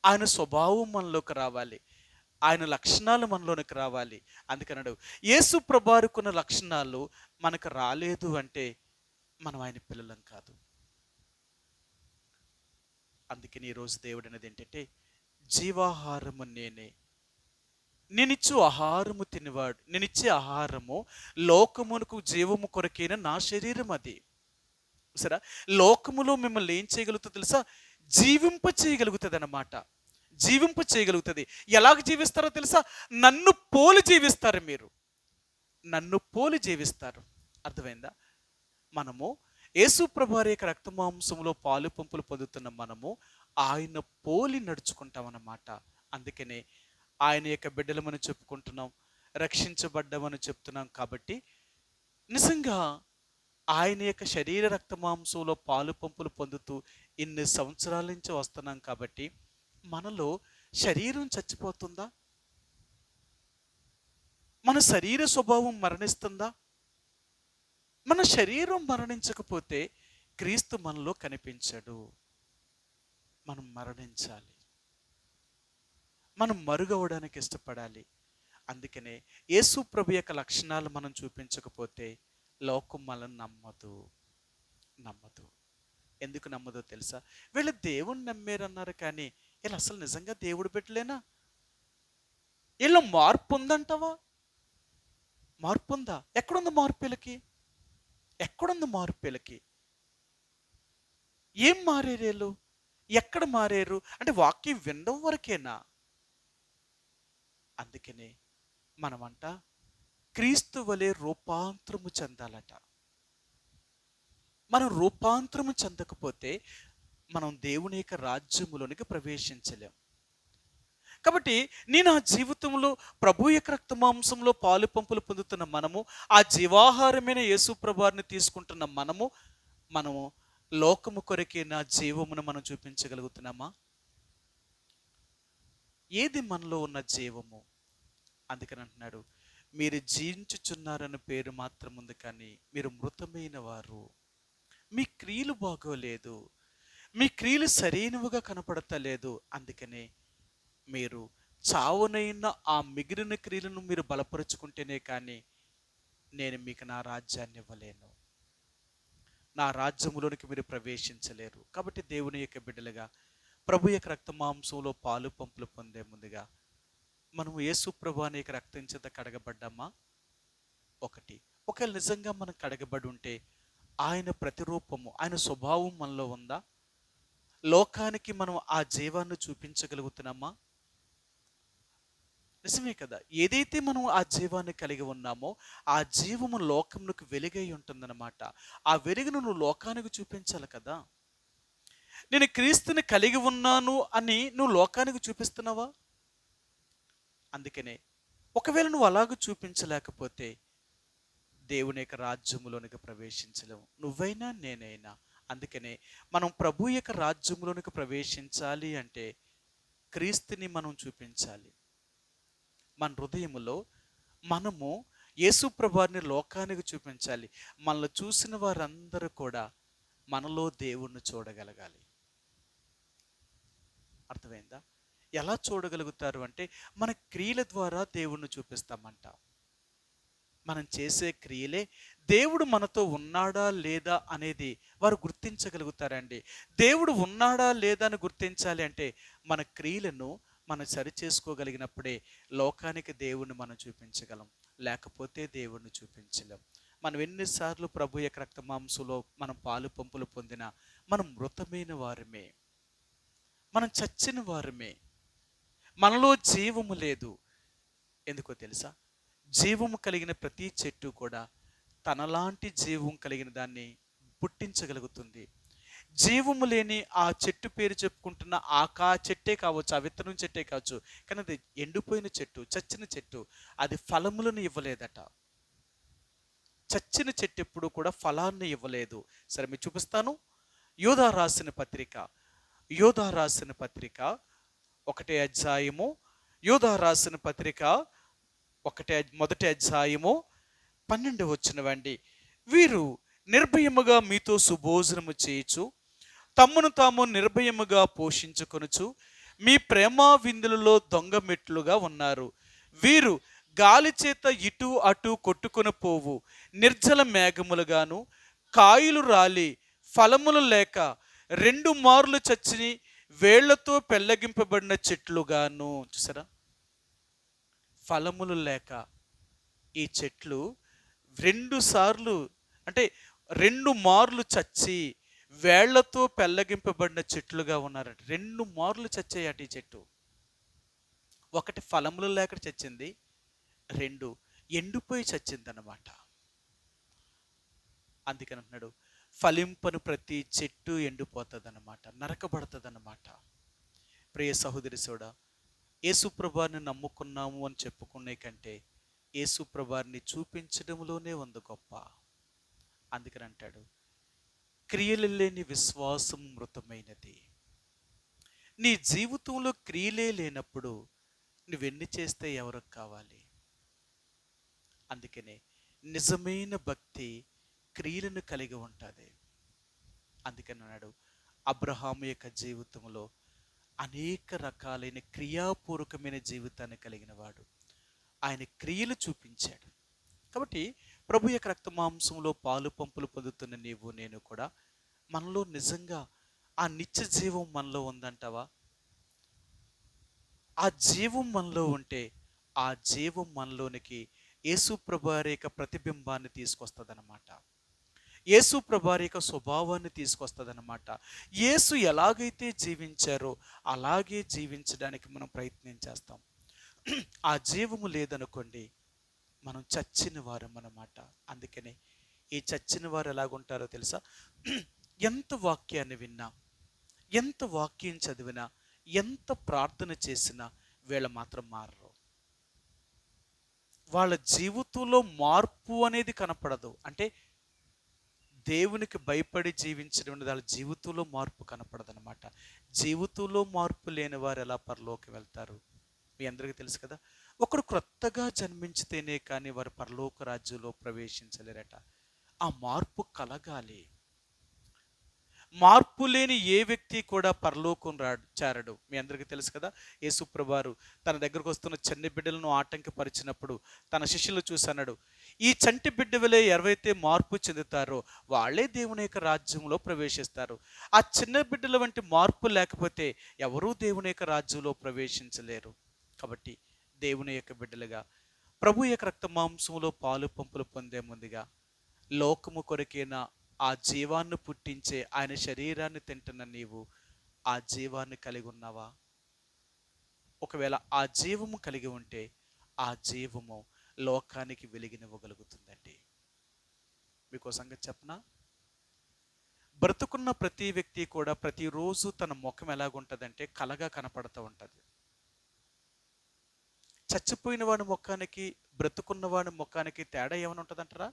ఆయన స్వభావం మనలోకి రావాలి, ఆయన లక్షణాలు మనలోనికి రావాలి. అందుకన్నాడు, యేసు ప్రభువారికున్న లక్షణాలు మనకు రాలేదు అంటే మనం ఆయన పిల్లలం కాదు. అందుకని ఈరోజు దేవుడు అనేది ఏంటంటే, జీవాహారము నేనే, నేనిచ్చు ఆహారము తినేవాడు, నేనిచ్చే ఆహారము లోకమునకు జీవము కొరకైన నా శరీరం అది. సరే, లోకములో మిమ్మల్ని ఏం చేయగలుగుతుందో తెలుసా? జీవింప చేయగలుగుతుంది అన్నమాట. జీవింప చేయగలుగుతుంది. ఎలాగ జీవిస్తారో తెలుసా? నన్ను పోలి జీవిస్తారు. మీరు నన్ను పోలి జీవిస్తారు. అర్థమైందా? మనము యేసు ప్రభువారి యొక్క రక్తమాంసములో పాలు పంపులు పొందుతున్న మనము ఆయన పోలి నడుచుకుంటామన్నమాట. అందుకనే ఆయన యొక్క బిడ్డలమని చెప్పుకుంటున్నాం, రక్షించబడ్డామని చెప్తున్నాం. కాబట్టి నిజంగా ఆయన యొక్క శరీర రక్తమాంసంలో పాలు పంపులు పొందుతూ ఇన్ని సంవత్సరాల నుంచి వస్తున్నాం. కాబట్టి మనలో శరీరం చచ్చిపోతుందా? మన శరీర స్వభావం మరణిస్తుందా? మన శరీరం మరణించకపోతే క్రీస్తు మనలో కనిపించడు. మనం మరణించాలి, మనం మరుగవడానికి ఇష్టపడాలి. అందుకనే యేసు ప్రభు యొక్క లక్షణాలు మనం చూపించకపోతే లోకం మనల్ని నమ్మదు. ఎందుకు నమ్మదో తెలుసా? వీళ్ళు దేవుణ్ణి నమ్మారన్నారు, కానీ వీళ్ళు అసలు నిజంగా దేవుడు పెట్టలేనా? వీళ్ళు మార్పు ఉందంటావా? మార్పు ఉందా? ఎక్కడుంది మార్పు? వీళ్ళకి ఎక్కడుంది మార్పు? వీళ్ళకి ఏం మారారు వీళ్ళు? ఎక్కడ మారారు అంటే వాక్యం వినడం వరకేనా? అందుకనే మనమంట క్రీస్తు వలె రూపాంతరము చెందాలట. మనం రూపాంతరము చెందకపోతే మనం దేవుని యొక్క రాజ్యములోనికి ప్రవేశించలేం. కాబట్టి నేను ఆ జీవితంలో ప్రభు యొక్క రక్త మాంసంలో పాలు పంపులు పొందుతున్న మనము, ఆ జీవాహారమైన యేసు ప్రభువారిని తీసుకుంటున్న మనము లోకము కొరకే నా జీవమును మనం చూపించగలుగుతున్నామా? ఏది మనలో ఉన్న జీవము? అందుకని అంటున్నాడు, మీరు జీవించుచున్నారన్న పేరు మాత్రం ఉంది, కానీ మీరు మృతమైన వారు. మీ క్రియలు బాగోలేదు, మీ క్రియలు సరైనవిగా కనపడతలేదు. అందుకనే మీరు చావునైన ఆ మిగిలిన క్రియలను మీరు బలపరుచుకుంటేనే కానీ నేను మీకు నా రాజ్యాన్ని ఇవ్వలేను, నా రాజ్యములోనికి మీరు ప్రవేశించలేరు. కాబట్టి దేవుని యొక్క బిడ్డలుగా ప్రభు యొక్క రక్త మాంసంలో పాలు పంపులు పొందే ముందుగా మనము యేసు ప్రభు అనే రక్తం చేత కడగబడ్డామా? ఒకటి. ఒకవేళ నిజంగా మనం కడగబడి ఉంటే ఆయన ప్రతిరూపము, ఆయన స్వభావం మనలో ఉందా? లోకానికి మనం ఆ జీవాన్ని చూపించగలుగుతున్నామా? నిజమే కదా. ఏదైతే మనం ఆ జీవాన్ని కలిగి ఉన్నామో ఆ జీవము లోకమునకు వెలుగై ఉంటుందన్నమాట. ఆ వెలుగును నువ్వు లోకానికి చూపించాలి కదా. నేను క్రీస్తుని కలిగి ఉన్నాను అని నువ్వు లోకానికి చూపిస్తున్నావా? అందుకనే ఒకవేళ నువ్వు అలాగ చూపించలేకపోతే దేవుని యొక్క రాజ్యములోనికి ప్రవేశించలేము, నువ్వైనా నేనైనా. అందుకనే మనం ప్రభు యొక్క రాజ్యములోనికి ప్రవేశించాలి అంటే క్రీస్తుని మనం చూపించాలి. మన హృదయములో మనము యేసు ప్రభువారిని లోకానికి చూపించాలి. మనల్ని చూసిన వారందరూ కూడా మనలో దేవుణ్ణి చూడగలగాలి. అర్థమైందా? ఎలా చూడగలుగుతారు అంటే మన క్రియల ద్వారా దేవుణ్ణి చూపిస్తామంట. మనం చేసే క్రియలే దేవుడు మనతో ఉన్నాడా లేదా అనేది వారు గుర్తించగలుగుతారండి. దేవుడు ఉన్నాడా లేదా అని గుర్తించాలి అంటే మన క్రియలను మనం సరి చేసుకోగలిగినప్పుడే లోకానికి దేవుణ్ణి మనం చూపించగలం, లేకపోతే దేవుణ్ణి చూపించలేం. మనం ఎన్నిసార్లు ప్రభు యొక్క రక్త మాంసంలో మనం పాలు పంపులు పొందినా మనం మృతమైన వారమే, మనం చచ్చిన వారమే, మనలో జీవము లేదు. ఎందుకో తెలుసా? జీవము కలిగిన ప్రతి చెట్టు కూడా తనలాంటి జీవం కలిగిన దాన్ని పుట్టించగలుగుతుంది. జీవము లేని ఆ చెట్టు పేరు చెప్పుకుంటున్న చెట్టే కావచ్చు, ఆ విత్తనం చెట్టే కావచ్చు, కానీ అది ఎండిపోయిన చెట్టు, చచ్చిన చెట్టు, అది ఫలములను ఇవ్వలేదట. చచ్చిన చెట్టు ఎప్పుడు కూడా ఫలాన్ని ఇవ్వలేదు. సరే, మీకు చూపిస్తాను. యోధా రాసిన పత్రిక 1వ అధ్యాయము, యోధా రాసిన పత్రిక మొదటి అధ్యాయము 12వ వచనమండి. వీరు నిర్భయముగా మీతో సుభోజనము చేయుచు తమ్మును తాము నిర్భయముగా పోషించుకొనుచు మీ ప్రేమ విందులలో దొంగ మెట్లుగా ఉన్నారు. వీరు గాలి చేత ఇటు అటు కొట్టుకొని పోవు నిర్జల మేఘములుగాను, కాయలు రాలి ఫలములు లేక 2 మార్లు చచ్చి వేళ్లతో పెళ్ళగింపబడిన చెట్లుగాను. చూసారా? ఫలములు లేక ఈ చెట్లు 2 సార్లు అంటే 2 మార్లు చచ్చి వేళ్లతో పెళ్ళగింపబడిన చెట్లుగా ఉన్నారట. 2 మార్లు చచ్చాయట ఈ చెట్టు. ఒకటి ఫలములు లేక చచ్చింది, 2 ఎండిపోయి చచ్చిందన్నమాట. అందుకని అంటున్నాడు, ఫలింపను ప్రతి చెట్టు ఎండిపోతుందన్నమాట, నరకబడుతుందన్నమాట. ప్రియ సహోదరి సోడా, యేసుప్రభువారిని నమ్ముకున్నాము అని చెప్పుకునే కంటే యేసుప్రభువారిని చూపించడంలోనే ఉంది గొప్ప. అందుకని అంటాడు, క్రియలు లేని విశ్వాసం మృతమైనది. నీ జీవితంలో క్రియలే లేనప్పుడు నువ్వెన్ని చేస్తే ఎవరికి కావాలి? అందుకనే నిజమైన భక్తి క్రియలను కలిగి ఉంటుంది. అందుకని అన్నాడు, అబ్రహాము యొక్క జీవితంలో అనేక రకాలైన క్రియాపూర్వకమైన జీవితాన్ని కలిగిన వాడు. ఆయన క్రియలు చూపించాడు. కాబట్టి ప్రభు యొక్క రక్త మాంసంలో పాలు పంపులు పొందుతున్న నీవు నేను కూడా మనలో నిజంగా ఆ నిత్య జీవం మనలో ఉందంటావా? ఆ జీవం మనలో ఉంటే ఆ జీవం మనలోనికి యేసు ప్రభు యొక్క ప్రతిబింబాన్ని తీసుకొస్తుందన్నమాట. యేసు ప్రభు యొక్క స్వభావాన్ని తీసుకొస్తుందన్నమాట. యేసు ఎలాగైతే జీవించారో అలాగే జీవించడానికి మనం ప్రయత్నం చేస్తాం. ఆ జీవము లేదనుకోండి, మనం చచ్చిన వారం అన్నమాట. అందుకనే ఈ చచ్చిన వారు ఎలాగుంటారో తెలుసా? ఎంత వాక్యాన్ని విన్నా, ఎంత వాక్యం చదివినా, ఎంత ప్రార్థన చేసినా వీళ్ళు మాత్రం మారరు. వాళ్ళ జీవితంలో మార్పు అనేది కనపడదు. అంటే దేవునికి భయపడి జీవించడం అనేది వాళ్ళ జీవితంలో మార్పు కనపడదనమాట. జీవితంలో మార్పు లేని వారు ఎలా పరలోకి వెళ్తారు? మీ అందరికీ తెలుసు కదా. ఒకడు క్రొత్తగా జన్మించితేనే కానీ వారు పరలోక రాజ్యంలో ప్రవేశించలేరట. ఆ మార్పు కలగాలి. మార్పు లేని ఏ వ్యక్తి కూడా పరలోకం చేరడు. మీ అందరికీ తెలుసు కదా. యేసుప్రభువారు తన దగ్గరకు వస్తున్న చంటి బిడ్డలను ఆటంకపరిచినప్పుడు తన శిష్యులు చూసి అన్నాడు, ఈ చంటి బిడ్డవలే ఎవరైతే మార్పు చెందుతారో వాళ్ళే దేవుని యొక్క రాజ్యంలో ప్రవేశిస్తారు. ఆ చిన్న బిడ్డల వంటి మార్పు లేకపోతే ఎవరూ దేవుని యొక్క రాజ్యంలో ప్రవేశించలేరు. కాబట్టి దేవుని యొక్క బిడ్డలుగా ప్రభు యొక్క రక్త మాంసంలో పాలు పంపులు పొందే ముందుగా లోకము కొరకైన ఆ జీవాన్ని పుట్టించే ఆయన శరీరాన్ని తింటున్న నీవు ఆ జీవాన్ని కలిగి ఉన్నావా? ఒకవేళ ఆ జీవము కలిగి ఉంటే ఆ జీవము లోకానికి వెలిగినివ్వగలుగుతుందండి. మీకు సంగతి చెప్పనా? బ్రతుకున్న ప్రతి వ్యక్తి కూడా ప్రతిరోజు తన ముఖం ఎలాగుంటుందంటే కలగా కనపడుతూ ఉంటుంది. చచ్చిపోయిన వాడి ముఖానికి బ్రతుకున్న వాడి ముఖానికి తేడా ఏమైనా ఉంటుందంటారా?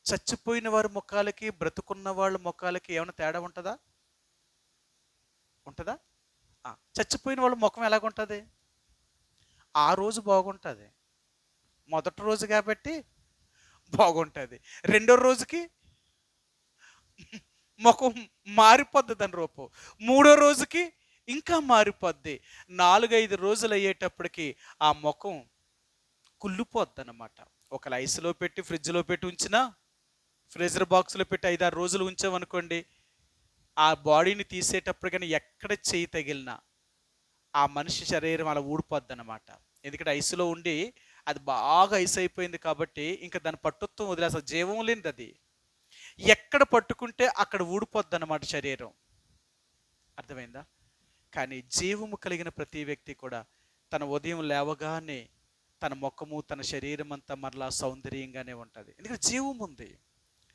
చచ్చిపోయిన వారి ముఖాలకి బ్రతుకున్న వాళ్ళ ముఖాలకి ఏమైనా తేడా ఉంటుందా? ఉంటుందా? చచ్చిపోయిన వాళ్ళ ముఖం ఎలాగుంటుంది? ఆ రోజు బాగుంటుంది, మొదటి రోజు కాబట్టి బాగుంటుంది. రెండో రోజుకి ముఖం మారిపోద్ది, దాని రూపం. మూడో రోజుకి ఇంకా మారిపోద్ది. 4-5 రోజులు అయ్యేటప్పటికి ఆ ముఖం కుళ్ళిపోద్ది అన్నమాట. ఒకవేళ ఐస్లో పెట్టి ఫ్రిడ్జ్లో పెట్టి ఉంచినా, ఫ్రీజర్ బాక్స్లో పెట్టి 5-6 రోజులు ఉంచామనుకోండి, ఆ బాడీని తీసేటప్పటికైనా ఎక్కడ చేయి తగిలినా ఆ మనిషి శరీరం అలా ఊడిపోద్ది అన్నమాట. ఎందుకంటే ఐస్లో ఉండి అది బాగా ఐస్ అయిపోయింది కాబట్టి ఇంకా దాని పట్టుత్వం వదిలే, అసలు జీవం లేనిది అది. ఎక్కడ పట్టుకుంటే అక్కడ ఊడిపోద్ది అన్నమాట శరీరం. అర్థమైందా? కానీ జీవము కలిగిన ప్రతి వ్యక్తి కూడా తన ఉదయం లేవగానే తన ముఖము తన శరీరం అంతా మరలా సౌందర్యంగానే ఉంటుంది. ఎందుకంటే జీవం ఉంది,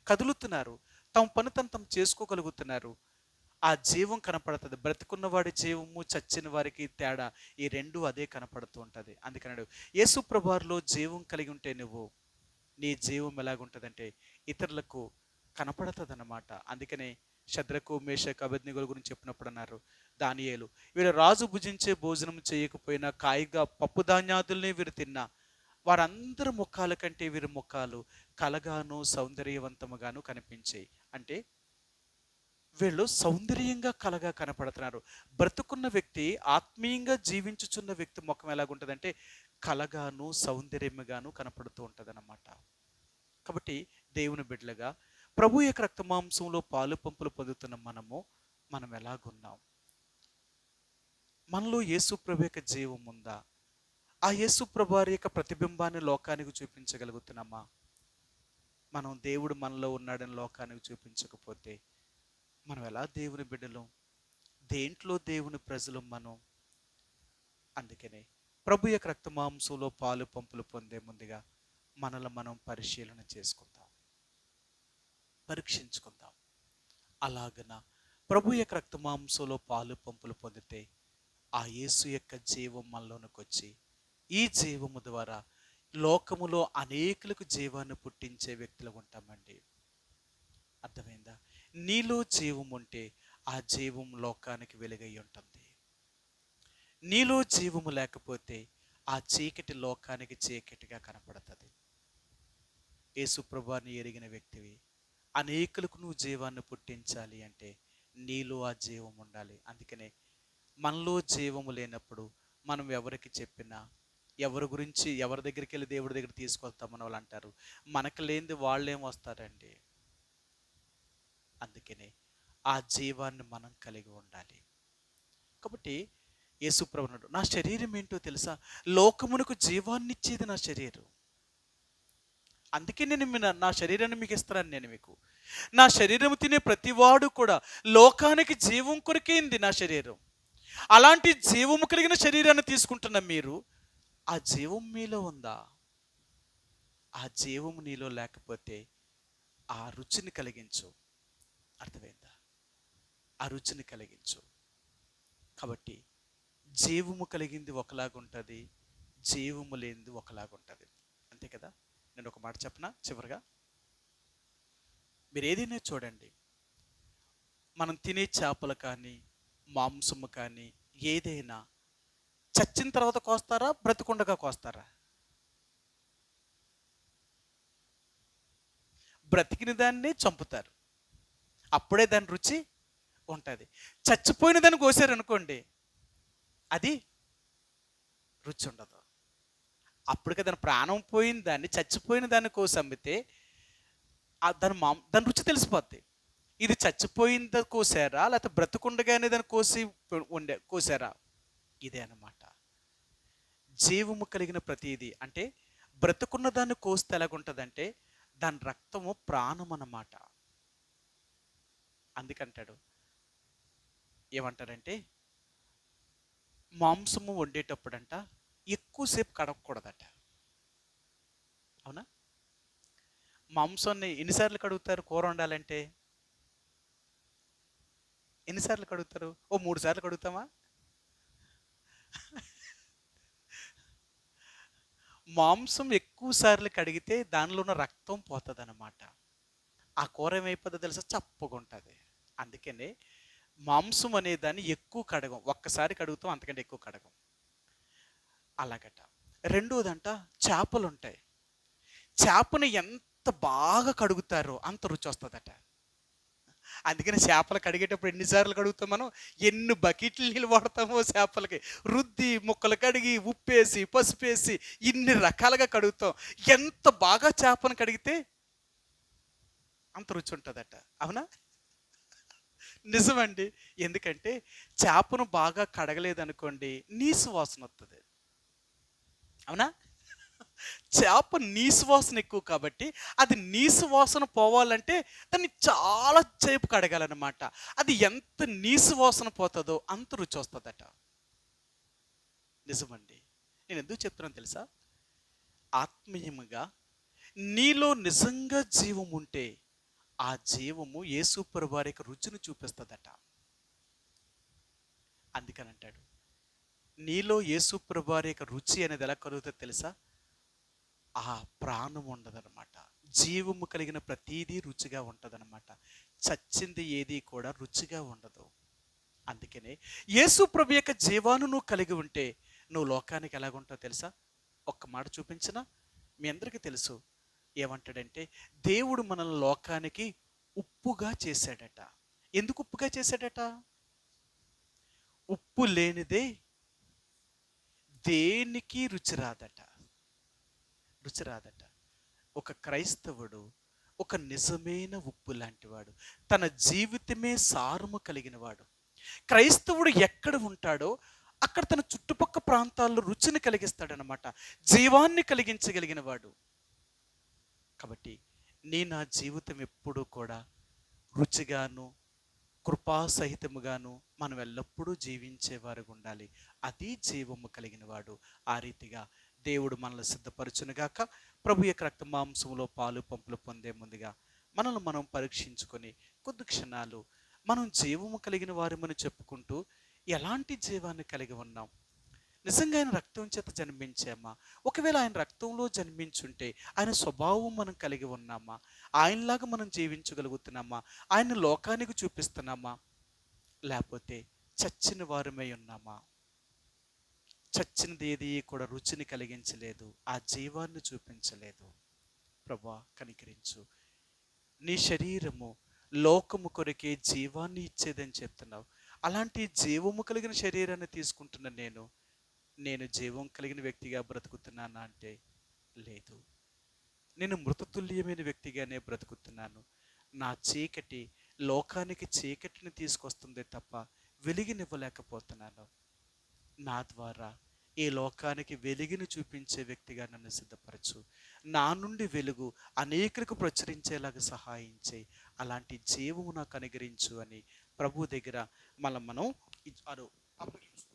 కదులుతున్నారు, తమ పని తను చేసుకోగలుగుతున్నారు. ఆ జీవం కనపడుతుంది. బ్రతుకున్నవాడి జీవము చచ్చిన వారికి తేడా ఈ రెండు అదే కనపడుతూ ఉంటుంది. అందుకన్నాడు యేసు ప్రభువులో జీవం కలిగి ఉంటే నువ్వు నీ జీవం ఎలాగుంటుందంటే ఇతరులకు కనపడుతుంది అన్నమాట. అందుకనే శద్రకు మేషకు అబేద్నెగోల గురించి చెప్పినప్పుడు అన్నారు, దానియేలు వీరు రాజు భుజించే భోజనం చేయకపోయినా కాయగా పప్పు ధాన్యాదుల్ని వీరు తిన్నా వారందరి ముఖాల కంటే వీరి ముఖాలు కలగాను సౌందర్యవంతముగాను కనిపించాయి. అంటే వీళ్ళు సౌందర్యంగా కలగా కనపడుతున్నారు. బ్రతుకున్న వ్యక్తి, ఆత్మీయంగా జీవించుచున్న వ్యక్తి ముఖం ఎలాగుంటుందంటే కలగాను సౌందర్యముగాను కనపడుతూ ఉంటుంది అన్నమాట. కాబట్టి దేవుని బిడ్డలుగా ప్రభు యొక్క రక్తమాంసంలో పాలు పంపులు పొందుతున్న మనం ఎలాగున్నాం? మనలో యేసు ప్రభు యొక్క జీవం ఉందా? ఆ యేసు ప్రభు వారి యొక్క ప్రతిబింబాన్ని లోకానికి చూపించగలుగుతున్నామా? మనం దేవుడు మనలో ఉన్నాడని లోకానికి చూపించకపోతే మనం ఎలా దేవుని బిడ్డలు? దేంట్లో దేవుని ప్రజలు మనం? అందుకనే ప్రభు యొక్క రక్తమాంసంలో పాలు పంపులు పొందే ముందుగా మనల్ని మనం పరిశీలన చేసుకుందాం, పరీక్షించుకుందాం. అలాగన ప్రభు యొక్క రక్తమాంసంలో పాలు పంపులు పొందితే ఆ యేసు యొక్క జీవం మనలోనికి వచ్చి ఈ జీవము ద్వారా లోకములో అనేకులకు జీవాన్ని పుట్టించే వ్యక్తులు ఉంటామండి. అర్థమైందా? నీలో జీవం ఉంటే ఆ జీవం లోకానికి వెలుగై ఉంటుంది. నీలో జీవము లేకపోతే ఆ చీకటి లోకానికి చీకటిగా కనపడుతుంది. యేసు ప్రభువుని ఎరిగిన వ్యక్తివి, అనేకులకు నువ్వు జీవాన్ని పుట్టించాలి అంటే నీలో ఆ జీవం ఉండాలి. అందుకనే మనలో జీవము లేనప్పుడు మనం ఎవరికి చెప్పినా, ఎవరి గురించి ఎవరి దగ్గరికి వెళ్ళి దేవుడి దగ్గర తీసుకొస్తామని వాళ్ళు అంటారు. మనకు లేనిది వాళ్ళేం వస్తారండి. అందుకనే ఆ జీవాన్ని మనం కలిగి ఉండాలి. కాబట్టి యేసు ప్రభువు అన్నాడు, నా శరీరం ఏంటో తెలుసా? లోకమునకు జీవాన్ని ఇచ్చేది నా శరీరం. అందుకే నేను నా శరీరాన్ని మీకు ఇస్తున్నాను. నేను మీకు నా శరీరం తినే ప్రతివాడు కూడా లోకానికి జీవం కొరికేంది నా శరీరం. అలాంటి జీవము కలిగిన శరీరాన్ని తీసుకుంటున్న మీరు, ఆ జీవం మీలో ఉందా? ఆ జీవము నీలో లేకపోతే ఆ రుచిని కలిగించు. అర్థమైందా? ఆ రుచిని కలిగించు. కాబట్టి జీవము కలిగింది ఒకలాగుంటుంది, జీవము లేనిది ఒకలాగుంటుంది. అంతే కదా? నేను ఒక మాట చెప్పనా చివరిగా? మీరు ఏదైనా చూడండి, మనం తినే చేపలు కానీ మాంసము కానీ ఏదైనా చచ్చిన తర్వాత కోస్తారా, బ్రతికుండగా కోస్తారా? బ్రతికిన దాన్ని చంపుతారు, అప్పుడే దాని రుచి ఉంటుంది. చచ్చిపోయిన దాన్ని కోసారనుకోండి, అది రుచి ఉండదు. అప్పటికే దాని ప్రాణం పోయిన దాన్ని, చచ్చిపోయిన దాన్ని కోసి అమ్మితే దాని రుచి తెలిసిపోద్ది. ఇది చచ్చిపోయింది కోసారా, లేకపోతే బ్రతుకుండగానే దాన్ని కోసారా? ఇదే అన్నమాట. జీవము కలిగిన ప్రతిదీ అంటే బ్రతుకున్న దాన్ని కోస్తే ఎలాగుంటుందంటే దాని రక్తము ప్రాణం అన్నమాట. అందుకంటాడు, ఏమంటారంటే మాంసము వండేటప్పుడంట ఎక్కువసేపు కడగకూడదట. అవునా? మాంసాన్ని ఎన్నిసార్లు కడుగుతారు? కూర వండాలంటే ఎన్నిసార్లు కడుగుతారు? ఓ 3 సార్లు కడుగుతామా? మాంసం ఎక్కువ సార్లు కడిగితే దానిలో ఉన్న రక్తం పోతుంది అన్నమాట. ఆ కూర ఏమైపోతుందో తెలుసా? చప్పగా ఉంటుంది. అందుకనే మాంసం అనే దాన్ని ఎక్కువ కడగం, ఒక్కసారి కడుగుతాం, అంతకంటే ఎక్కువ కడగం. అలాగట. రెండోదంట, చేపలు ఉంటాయి. చేపని ఎంత బాగా కడుగుతారో అంత రుచి వస్తుందట. అందుకని చేపలు కడిగేటప్పుడు ఎన్నిసార్లు కడుగుతాం మనం? ఎన్ని బకెట్లు నీళ్ళు వాడతామో చేపలకి. రుద్ది ముక్కలు కడిగి ఉప్పేసి పసుపేసి ఇన్ని రకాలుగా కడుగుతాం. ఎంత బాగా చేపను కడిగితే అంత రుచి ఉంటుందట. అవునా? నిజమండి. ఎందుకంటే చేపను బాగా కడగలేదనుకోండి, నీసు వాసన వస్తుంది. అవునా? చేప నీసు వాసన ఎక్కువ కాబట్టి అది నీసు వాసన పోవాలంటే దాన్ని చాలా సేపు కడగాలన్నమాట. అది ఎంత నీసు వాసన పోతుందో అంత రుచి వస్తుందట. నిజమండి. నేను ఎందుకు చెప్తున్నాను తెలుసా? ఆత్మీయముగా నీలో నిజంగా జీవం ఉంటే ఆ జీవము యేసుప్రభు వారి యొక్క రుచిని చూపిస్తుందట. అందుకని అంటాడు, నీలో యేసుప్రభు వారి యొక్క రుచి అనేది ఎలా కలుగుతుందో తెలుసా? ఆ ప్రాణం ఉండదన్నమాట. జీవము కలిగిన ప్రతీదీ రుచిగా ఉంటుందన్నమాట. చచ్చింది ఏది కూడా రుచిగా ఉండదు. అందుకనే యేసు ప్రభు యొక్క జీవాన్ని నువ్వు కలిగి ఉంటే నువ్వు లోకానికి ఎలాగుంటావు తెలుసా? ఒక్క మాట చూపించిన మీ అందరికీ తెలుసు. ఏమంటాడంటే దేవుడు మనల్ని లోకానికి ఉప్పుగా చేశాడట. ఎందుకు ఉప్పుగా చేశాడట? ఉప్పు లేనిదే దేనికి రుచి రాదట. రుచి రాదట. ఒక క్రైస్తవుడు ఒక నిజమైన ఉప్పు లాంటివాడు. తన జీవితమే సారము కలిగిన వాడు. క్రైస్తవుడు ఎక్కడ ఉంటాడో అక్కడ తన చుట్టుపక్క ప్రాంతాల్లో రుచిని కలిగిస్తాడనమాట. జీవాన్ని కలిగించగలిగిన వాడు. కాబట్టి నా జీవితం ఎప్పుడూ కూడా రుచిగాను కృపాసహితముగాను మనం ఎల్లప్పుడూ జీవించేవారుగా ఉండాలి. అది జీవము కలిగిన వాడు. ఆ రీతిగా దేవుడు మనల్ని సిద్ధపరచునుగాక. ప్రభు యొక్క రక్త మాంసంలో పాలు పంపులు పొందే ముందుగా మనల్ని మనం పరీక్షించుకొని కొద్ది క్షణాలు మనం జీవము కలిగిన వారమని చెప్పుకుంటూ ఎలాంటి జీవాన్ని కలిగి ఉన్నాం? నిజంగా ఆయన రక్తం చేత జన్మించామా? ఒకవేళ ఆయన రక్తంలో జన్మించుంటే ఆయన స్వభావం మనం కలిగి ఉన్నామా? ఆయనలాగా మనం జీవించగలుగుతున్నామా? ఆయన లోకానికి చూపిస్తున్నామా? లేకపోతే చచ్చిన వారమై ఉన్నామా? చచ్చినది ఏది కూడా రుచిని కలిగించలేదు, ఆ జీవాన్ని చూపించలేదు. ప్రభా కనికరించు. నీ శరీరము లోకము కొరకే జీవాన్ని ఇచ్చేదని చెప్తున్నావు. అలాంటి జీవము కలిగిన శరీరాన్ని తీసుకుంటున్న నేను జీవం కలిగిన వ్యక్తిగా బ్రతుకుతున్నానా అంటే లేదు. నేను మృతతుల్యమైన వ్యక్తిగానే బ్రతుకుతున్నాను. నా చీకటి లోకానికి చీకటిని తీసుకొస్తుంది తప్ప వెలిగినివ్వలేకపోతున్నాను. నా ద్వారా ఈ లోకానికి వెలుగును చూపించే వ్యక్తిగా నన్ను సిద్ధపరచు. నా నుండి వెలుగు అనేకులకు ప్రచురించేలాగా సహాయం చేయి. అలాంటి జీవము నాకు అనుగ్రహించు అని ప్రభు దగ్గర మనం అప్పగించు.